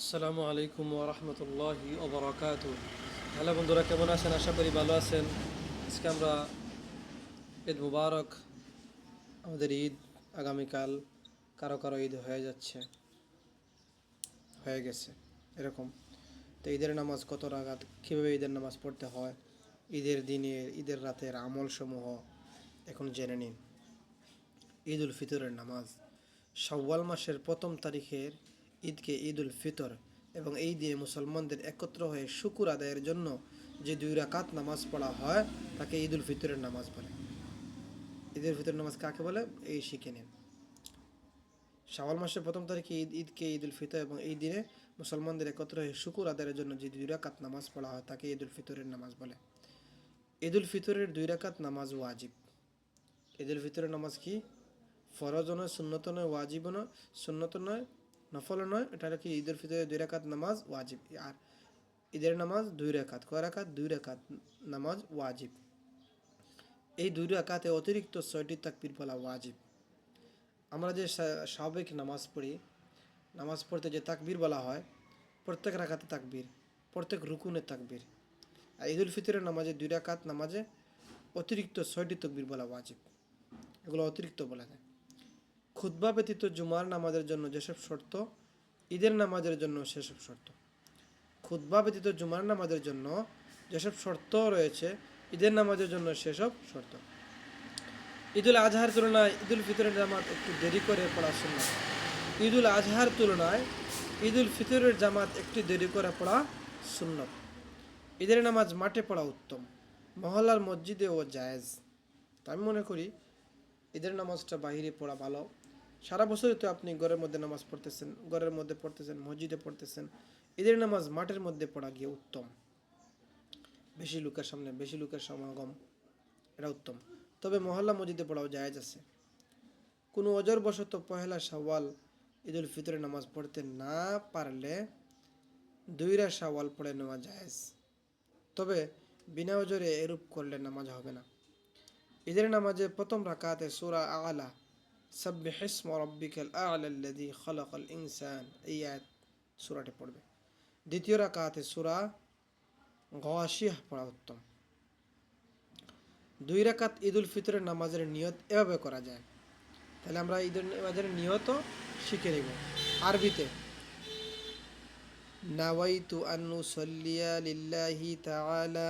আসসালামু আলাইকুম ওয়া রাহমাতুল্লাহি ওয়া বারাকাতুহু। হ্যালো বন্ধুরা, কেমন আছেন? আশা করি ভালো আছেন। আজকে আমরা ঈদ মুবারক, আমাদের ঈদ আগামীকাল, কারো কারো ঈদ হয়ে গেছে এরকম। তো ঈদের নামাজ কত রাকাত, কীভাবে ঈদের নামাজ পড়তে হয়, ঈদের দিনের ঈদের রাতের আমলসমূহ এখন জেনে নিন। ঈদ উল ফিতরের নামাজ শাওয়াল মাসের প্রথম তারিখের ঈদকে ঈদ উল ফিতর, এবং এই দিনে মুসলমানদের একত্র হয়ে শুকুর আদায়ের জন্য যে 2 রাকাত নামাজ পড়া হয় তাকে ঈদ উল ফিতরের নামাজ বলে। ঈদ উল ফিতর নামাজ কাকে বলে এই শিখে নিন। শাওয়াল মাসের প্রথম তারিখে ঈদকে ঈদ উল ফিতর, এবং এই দিনে মুসলমানদের একত্র হয়ে শুকুর আদায়ের জন্য যে 2 রাকাত নামাজ পড়া হয় তাকে ঈদ উল ফিতরের নামাজ বলে। ঈদ উল ফিতরের 2 রাকাত নামাজ ওয়াজিব। ঈদ উল ফিতরের নামাজ কি? ফরজ নয়, সুন্নত নয়, ওয়াজিব নয়, সুন্নত নয়, নফল নয়, এটা কি ঈদ উল ফিতরের 2 রাকাত নামাজ ওয়াজিব। আর ঈদের নামাজ 2 রাকাত, কয় রাকাত? 2 রাকাত নামাজ ওয়াজিব। এই 2 রাকাতে অতিরিক্ত 6টি তাকবীর বলা ওয়াজিব। আমরা যে স্বাভাবিক নামাজ পড়ি, নামাজ পড়তে যে তাকবীর বলা হয়, প্রত্যেক রাকাতে তাকবীর, প্রত্যেক রুকুনে তাকবীর। আর ঈদ উল ফিতরের নামাজে 2 রাকাত নামাজে অতিরিক্ত 6টি তাকবীর বলা ওয়াজিব। এগুলো অতিরিক্ত বলা যায়। খুতবা ব্যতীত জুমার নামাজের জন্য যেসব শর্ত, ঈদের নামাজের জন্য সেসব শর্ত। খুতবা ব্যতীত জুমার নামাজের জন্য যেসব শর্ত রয়েছে, ঈদের নামাজের জন্য সেসব শর্ত। ঈদুল আজহার তুলনায় ঈদুল ফিতরের জামাত একটু দেরি করে পড়া সুন্নাত। ঈদুল আজহার তুলনায় ঈদুল ফিতরের জামাত একটু দেরি করে পড়া সুন্নত। ঈদের নামাজ মাঠে পড়া উত্তম, মহল্লার মসজিদে ও জায়েজ। তা আমি মনে করি ঈদের নামাজটা বাহিরে পড়া ভালো। সারা বছরই তো আপনি ঘরের মধ্যে নামাজ পড়তেছেন, ঘরের মধ্যে পড়তেছেন, মসজিদে পড়তেছেন। ঈদের নামাজ মাঠের মধ্যে পড়া গিয়ে উত্তম, বেশি লোকের সামনে, বেশি লোকের সমাগম, এটা উত্তম। তবে মহল্লা মসজিদে পড়াও জায়েজ আছে। কোনো অজর বশত পহেলা শাওয়াল ঈদুল ফিতরের নামাজ পড়তে না পারলে 2 শাওয়াল পড়ে নেওয়া জায়েজ। তবে বিনা অজরে এরূপ করলে নামাজ হবে না। ঈদের নামাজে প্রথম রাকাতে সূরা আলা, সাব্বিহ ইসমা রাব্বিকাল আ'লা আল্লাযী খালাকাল ইনসান, এই আয়াত সূরাটি পড়বে। দ্বিতীয় রাকাতে সূরা গাশিয়াহ পড়া উত্তম। 2 রাকাত ঈদুল ফিতরের নামাজের নিয়ত এভাবে করা যায়। তাহলে আমরা ঈদের নামাজের নিয়তও শিখে নেব আরবিতে। নাওয়াইতু আন উসাল্লিয়া লিল্লাহি তাআলা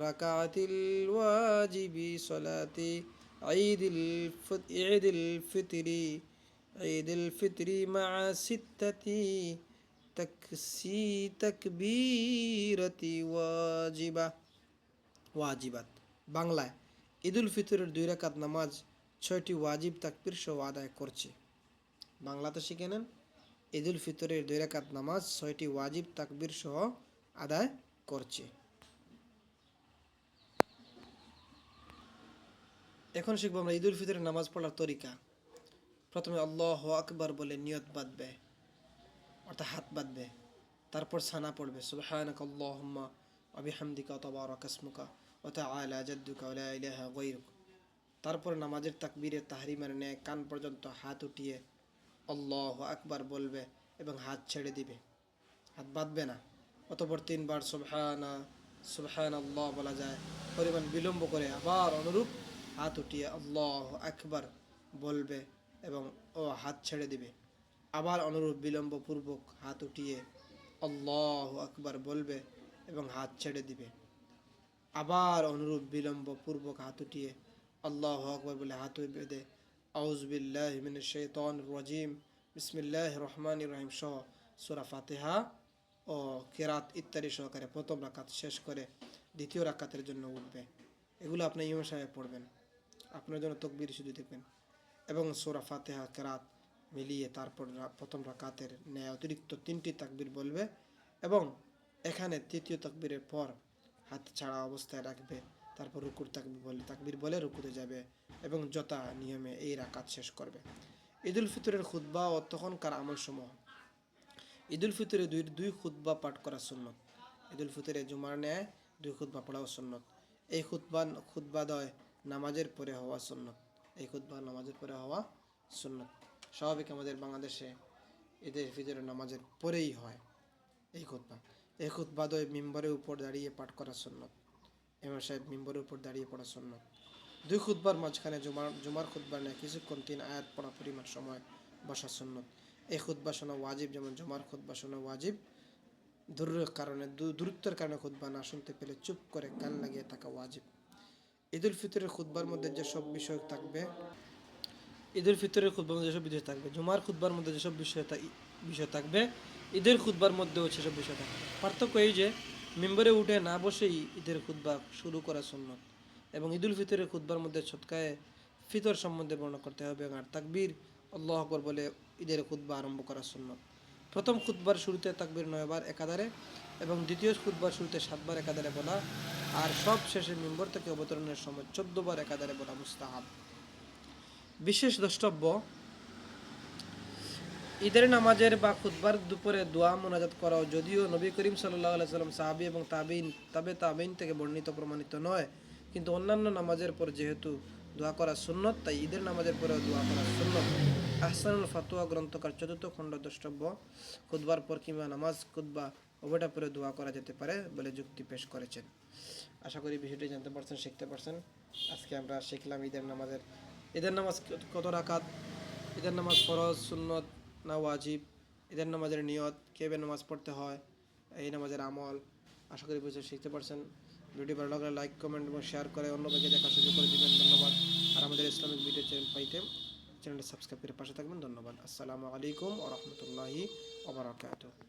রাকাতিল ওয়াজিবি সলাতি ঈদিল ফিতরি মা সিত্তাতি তাকবীরাতি ওয়াজিবাত। বাংলায় ঈদুল ফিতরের 2 রাকাত নামাজ 6টি ওয়াজিব তাকবীর সহ আদায় করছে। বাংলাতে শিখে নেন, ঈদুল ফিতরের 2 রাকাত নামাজ 6টি ওয়াজিব তাকবীর সহ আদায় করছে। এখন শিখবো আমরা ঈদুল ফিতরের নামাজ পড়ার তরিকা। প্রথমে আল্লাহু আকবার বলে নিয়ত বাঁধবে, অর্থাৎ হাত বাঁধবে। তারপর সানা পড়বে, সুবহানাকা আল্লাহুম্মা ওয়া বিহামদিকা তাবারাকা ইসমুকা ওয়া তাআলা জাদ্দুকা ওয়া লা ইলাহা গায়রুক। তারপর নামাজের তাকবীরে তাহরিমের ন্যায় কান পর্যন্ত হাত উঠিয়ে আল্লাহু আকবার বলবে এবং হাত ছেড়ে দিবে, হাত বাঁধবে না। অতঃপর 3 বার সুবহানাল্লাহ বলা যায় পরিমাণ বিলম্ব করে আবার অনুরূপ হাত উঠিয়ে আল্লাহু আকবার বলবে এবং হাত ছেড়ে দিবে। আবার অনুরূপ বিলম্বপূর্বক হাত উঠিয়ে আল্লাহু আকবার বলবে এবং হাত ছেড়ে দিবে। আবার অনুরূপ বিলম্বপূর্বক হাত উঠিয়ে আল্লাহু আকবার বলে হাত বেঁধে আউযু বিল্লাহি মিনাশ শাইতানির রাজিম, বিসমিল্লাহির রহমানির রহিম সহ সূরা ফাতিহা ও কিরাত ইত্যাদি সহকারে প্রথম রাকাত শেষ করে দ্বিতীয় রাকাতের জন্য উঠবে। এগুলো আপনি ইমাম সাহেব পড়বেন, আপনার জন্য তাকবীর শুধু দেখবেন, এবং সূরা ফাতিহা কিরাত মিলিয়ে তারপর প্রথম রাকাতের ন্যায় অতিরিক্ত 3টি তাকবীর বলবে, এবং এখানে তৃতীয় তাকবীরের পর হাত ছাড়া অবস্থায় রাখবে। তারপর রুকুর তাকবীর বলে রুকুতে যাবে এবং যথা নিয়মে এই রাকাত শেষ করবে। ঈদুল ফিতরের খুতবা ও তখনকার আমলসমূহ। ঈদুল ফিতরে দুই খুতবা পাঠ করা সুন্নত। ঈদুল ফিতরে জুমার ন্যায় 2 খুতবা পড়াও সুন্নত। এই খুতবাদয় নামাজের পরে হওয়া সুন্নত। এই খুতবা নামাজের পরে হওয়া সুন্নত। স্বাভাবিক আমাদের বাংলাদেশে ঈদের ফিতরের নামাজের পরেই হয়, এই খুতবা দয় মিম্বরের উপর দাঁড়িয়ে পাঠ করা সুন্নত। ইমাম সাহেব মিম্বরের উপর দাঁড়িয়ে পড়া সুন্নত। দুই খুতবার মাঝখানে জুমার খুতবার নেয় কিছুক্ষণ 3 আয়াত পড়া পরিমাণ সময় বসা সুন্নত। এই খুতবা শোনা ওয়াজিব, যেমন জুমার খুতবা শোনা ওয়াজিব। দূরত্বের কারণে খুতবা না শুনতে পেলে চুপ করে কান লাগিয়ে থাকা ওয়াজিব। ঈদুল ফিতরের খুতবার মধ্যে যেসব বিষয় থাকবে, জুমার খুতবার মধ্যে যেসব বিষয় থাকবে, ঈদের খুতবার মধ্যেও সেসব বিষয় থাকবে। পার্থক্য এই যে মিম্বরে উঠে না বসেই ঈদের খুতবা শুরু করা সুন্নত, এবং ঈদুল ফিতরের খুতবার মধ্যে ছটকায় ফিতর সম্বন্ধে বর্ণনা করতে হবে, আর তাকবীর আল্লাহু আকবার বলে ঈদের খুতবা আরম্ভ করা সুন্নত। প্রথম খুতবার শুরুতে তাকবীর 9 বার একাধারে এবং দ্বিতীয় খুতবার শুরুতে 7 বার একাধারে বলা, আর সব শেষে মিম্বর থেকে অবতরণের সময় 14 বার একাধারে বলা মুস্তাহাব। বিশেষ দ্রষ্টব্য, ঈদের নামাজের বা খুতবার দুপুরে দোয়া মোনাজাত করাও যদিও নবী করিম সাল্লাল্লাহু আলাইহি সাল্লাম, সাহাবী এবং তাবেঈন থেকে বর্ণিত প্রমাণিত নয়, কিন্তু অন্যান্য নামাজের পর যেহেতু দোয়া করা সুন্নত, তাই ঈদের নামাজের পরেও দোয়া করা সুন্নত। আহসানুল ফাতোয়া গ্রন্থকার 4th খণ্ড দ্রষ্টব্য, খুতবার পর কিংবা নামাজ খুতবা উভয়টা পরে দোয়া করা যেতে পারে বলে যুক্তি পেশ করেছেন। আশা করি বিষয়টি জানতে পারছেন, শিখতে পারছেন। আজকে আমরা শিখলাম ঈদের নামাজ কত রাকাত, ঈদের নামাজ ফরজ, সুন্নত না ওয়াজিব, ঈদের নামাজের নিয়ত, কীভাবে নামাজ পড়তে হয়, এই নামাজের আমল। আশা করি বুঝে শিখতে পারছেন। ভিডিও ভালো লাগলে লাইক, কমেন্ট এবং শেয়ার করে অন্যকে দেখার সুযোগ করে দিবেন। ধন্যবাদ। আর আমাদের ইসলামিক ভিডিও চ্যানেল পাইতে চ্যানেলটি সাবস্ক্রাইব করে পাশে থাকবেন। ধন্যবাদ। আসসালামু আলাইকুম ওয়া রাহমাতুল্লাহি ওয়া বারাকাতুহু।